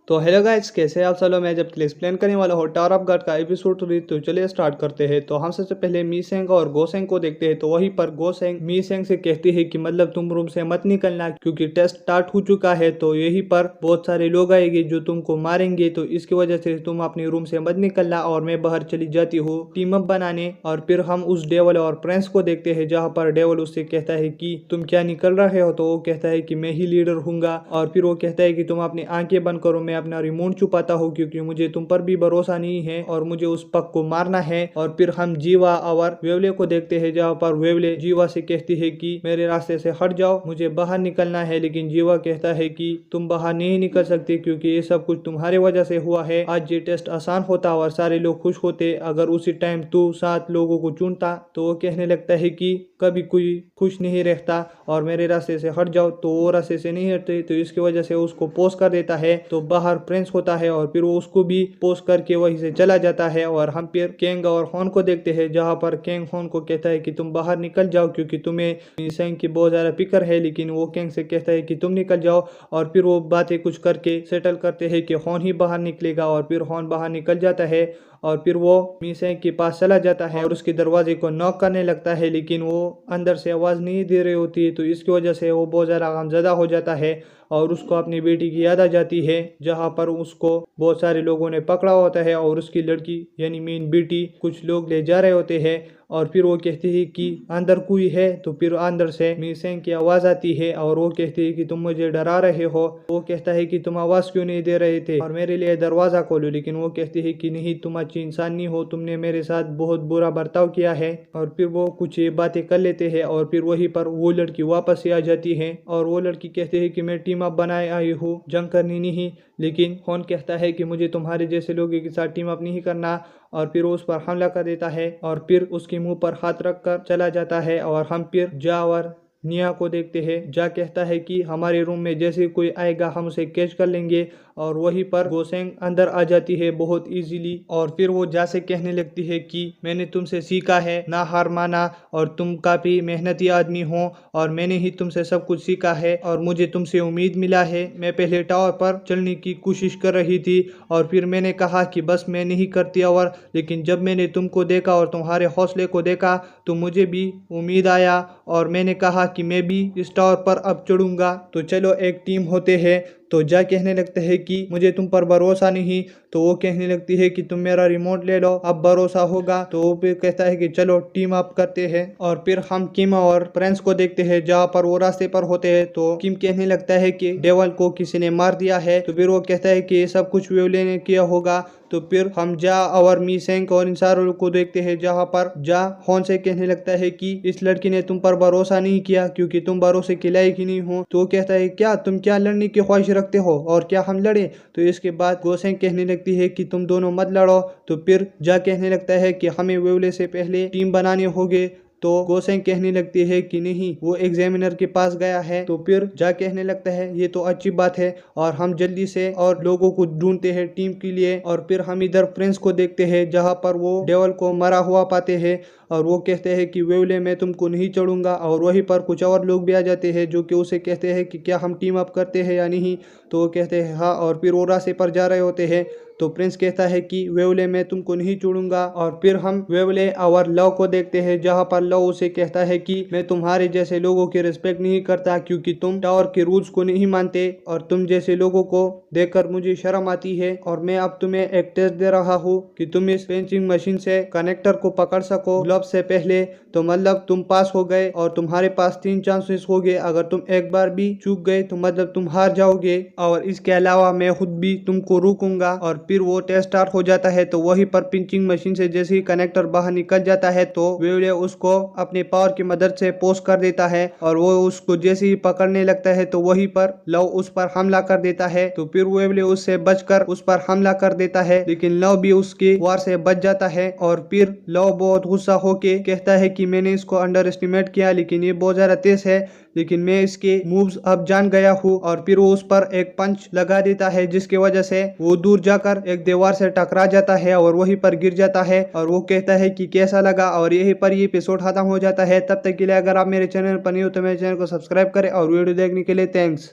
तो hello guys, कैसे हैं आप। चलो मैं जब एक्सप्लेन करने वाला हूँ टावर ऑफ गॉड का एपिसोड 3। तो चलिए स्टार्ट करते हैं। तो हम सबसे पहले मी सेंग और गो सेंग को देखते हैं। तो वहीं पर गो सेंग मी सेंग से कहती है कि मतलब तुम रूम से मत निकलना क्योंकि टेस्ट स्टार्ट हो चुका है। तो यहीं पर बहुत सारे लोग आएंगे जो तुमको मारेंगे, तो इसकी वजह से तुम अपने रूम से मत निकलना और मैं बाहर चली जाती हूँ टीम अप बनाने। और फिर हम उस डेवल और प्रिंस को देखते हैं जहाँ पर डेवल उससे कहता है कि तुम क्या निकल रहे हो। तो वो कहता है कि मैं ही लीडर हूँगा। और फिर वो कहता है कि तुम अपनी आंखें बंद करो, मैं अपना रिमोट छुपाता हूँ क्योंकि मुझे तुम पर भी भरोसा नहीं है और मुझे उस पग को मारना है। और फिर हम जीवा और वेवले को देखते हैं जहाँ पर वेवले जीवा से कहती है कि मेरे रास्ते से हट जाओ, मुझे बाहर निकलना है। लेकिन जीवा कहता है कि तुम बाहर नहीं निकल सकते क्योंकि ये सब कुछ तुम्हारे वजह से हुआ है। आज ये टेस्ट आसान होता और सारे लोग खुश होते अगर उसी टाइम तू 7 लोगों को चुनता। तो वो कहने लगता है कि कभी कोई खुश नहीं रहता और मेरे रास्ते से हट जाओ। तो वो रास्ते से नहीं हटते, तो इसकी वजह से उसको पोस्ट कर देता है। तो बाहर प्रिंस होता है और फिर वो उसको भी पोस्ट करके वहीं से चला जाता है। और हम फिर केंग और हॉन को देखते हैं जहाँ पर केंग हॉन को कहता है कि तुम बाहर निकल जाओ क्योंकि तुम्हें सेंग की बहुत ज्यादा फिक्र है। लेकिन वो केंग से कहता है कि तुम निकल जाओ। और फिर वो बातें कुछ करके सेटल करते हैं कि हॉन ही बाहर निकलेगा। और फिर हॉन बाहर निकल जाता है और फिर वो मीसेंग के पास चला जाता है और उसके दरवाजे को नॉक करने लगता है। लेकिन वो अंदर से आवाज नहीं दे रही होती है, तो इसकी वजह से वो बहुत ज्यादा गमज़दा हो जाता है और उसको अपनी बेटी की याद आ जाती है जहाँ पर उसको बहुत सारे लोगों ने पकड़ा होता है और उसकी लड़की यानी मेन बेटी कुछ लोग ले जा रहे होते हैं। और फिर वो कहती है कि अंदर कोई है। तो फिर अंदर से मीसेंग की आवाज आती है और वो कहती है कि तुम मुझे डरा रहे हो। वो कहता है कि तुम आवाज क्यों नहीं दे रहे थे और मेरे लिए दरवाजा खोलो। लेकिन वो कहती है कि नहीं, तुम अच्छी इंसान नहीं हो, तुमने मेरे साथ बहुत बुरा बर्ताव किया है। और फिर वो कुछ ये बातें कर लेते हैं और फिर वहीं पर वो लड़की वापस से आ जाती है और वो लड़की कहती है कि मैं टीम अप बनाए आई हूँ, जंग करनी नहीं। लेकिन हॉन कहता है कि मुझे तुम्हारे जैसे लोगों के साथ टीम अप नहीं करना। और फिर वो उस पर हमला कर देता है और फिर उसके मुंह पर हाथ रख कर चला जाता है। और हम फिर जा और निया को देखते हैं। जा कहता है कि हमारे रूम में जैसे कोई आएगा हम उसे कैच कर लेंगे। और वहीं पर गोसेंग अंदर आ जाती है बहुत इजीली। और फिर वो जा से कहने लगती है कि मैंने तुमसे सीखा है ना हार माना और तुम काफी मेहनती आदमी हो और मैंने ही तुमसे सब कुछ सीखा है और मुझे तुमसे उम्मीद मिला है। मैं पहले टावर पर चलने की कोशिश कर रही थी और फिर मैंने कहा कि बस मैं नहीं करती। और लेकिन जब मैंने तुमको देखा और तुम्हारे हौसले को देखा तो मुझे भी उम्मीद आया और मैंने कहा कि मैं भी इस टावर पर अब चढ़ूंगा। तो चलो एक टीम होते हैं। तो जा कहने लगते हैं कि मुझे तुम पर भरोसा नहीं। तो वो कहने लगती है कि तुम मेरा रिमोट ले लो, अब भरोसा होगा। तो वो फिर कहता है कि चलो टीम अप करते हैं। और फिर हम किम और प्रिंस को देखते हैं जहाँ पर वो रास्ते पर होते हैं। तो किम कहने लगता है कि डेवल को किसी ने मार दिया है। तो फिर वो कहता है कि ये सब कुछ वेवले ने किया होगा। तो फिर हम जा और मी सेंग और इन सारों को देखते हैं जहाँ पर जा हॉन से कहने लगता है कि इस लड़की ने तुम पर भरोसा नहीं किया क्योंकि तुम भरोसे के लायक ही नहीं हो। तो वो कहता है क्या तुम क्या लड़ने की ख्वाहिश रखते हो और क्या हम लड़े। तो इसके बाद गोसेंग कहने लगती है कि तुम दोनों मत लड़ो। तो फिर जा कहने लगता है कि हमें वेवले से पहले टीम बनाने होंगे। तो गोसेंग कहने लगती है कि नहीं, वो एग्जामिनर के पास गया है। तो फिर जा कहने लगता है ये तो अच्छी बात है और हम जल्दी से और लोगों को ढूंढते हैं टीम के लिए। और फिर हम इधर प्रिंस को देखते हैं जहाँ पर वो डेवल को मरा हुआ पाते हैं और वो कहते हैं कि वेवले मैं तुमको नहीं चढ़ूंगा। और वहीं पर कुछ और लोग भी आ जाते हैं जो कि उसे कहते हैं कि क्या हम टीम अप करते हैं या नहीं। तो वो कहते हैं हाँ। और फिर वो रास्ते पर जा रहे होते हैं। तो प्रिंस कहता है कि वेवले मैं तुमको नहीं छोड़ूंगा। और फिर हम वेवले और लव को देखते हैं जहाँ पर लव उसे कहता है कि मैं तुम्हारे जैसे लोगों की रिस्पेक्ट नहीं करता क्योंकि तुम टावर के रूल्स को नहीं मानते और तुम जैसे लोगों को देखकर मुझे शर्म आती है। और मैं अब तुम्हें एक टेस्ट दे रहा हूँ कि तुम इस पेंचिंग मशीन से कनेक्टर को पकड़ सको ग्लव से पहले। तो मतलब तुम पास हो गए और तुम्हारे पास 3 चांसेस हो गए। अगर तुम एक बार भी चूक गए तो मतलब तुम हार जाओगे। और इसके अलावा मैं खुद भी तुमको रोकूंगा। और फिर वो टेस्ट स्टार्ट हो जाता है। तो वहीं पर पिंचिंग मशीन से जैसे ही कनेक्टर बाहर निकल जाता है तो वेवले उसको अपने पावर की मदद से पोस्ट कर देता है और वो उसको जैसे ही पकड़ने लगता है तो वहीं पर लव उस पर हमला कर देता है। तो फिर वेवले उससे बचकर उस पर हमला कर देता है लेकिन लव भी उसके वार से बच जाता है। और फिर लव बहुत गुस्सा होके कहता है कि मैंने इसको अंडर एस्टिमेट किया लेकिन ये बहुत ज्यादा तेज है, लेकिन मैं इसके मूव्स अब जान गया हूँ। और फिर वो उस पर एक पंच लगा देता है जिसकी वजह से वो दूर जाकर एक दीवार से टकरा जाता है और वहीं पर गिर जाता है। और वो कहता है कि कैसा लगा। और यहीं पर ये एपिसोड खत्म हो जाता है। तब तक के लिए अगर आप मेरे चैनल पर नहीं हो तो मेरे चैनल को सब्सक्राइब करें और वीडियो देखने के लिए थैंक्स।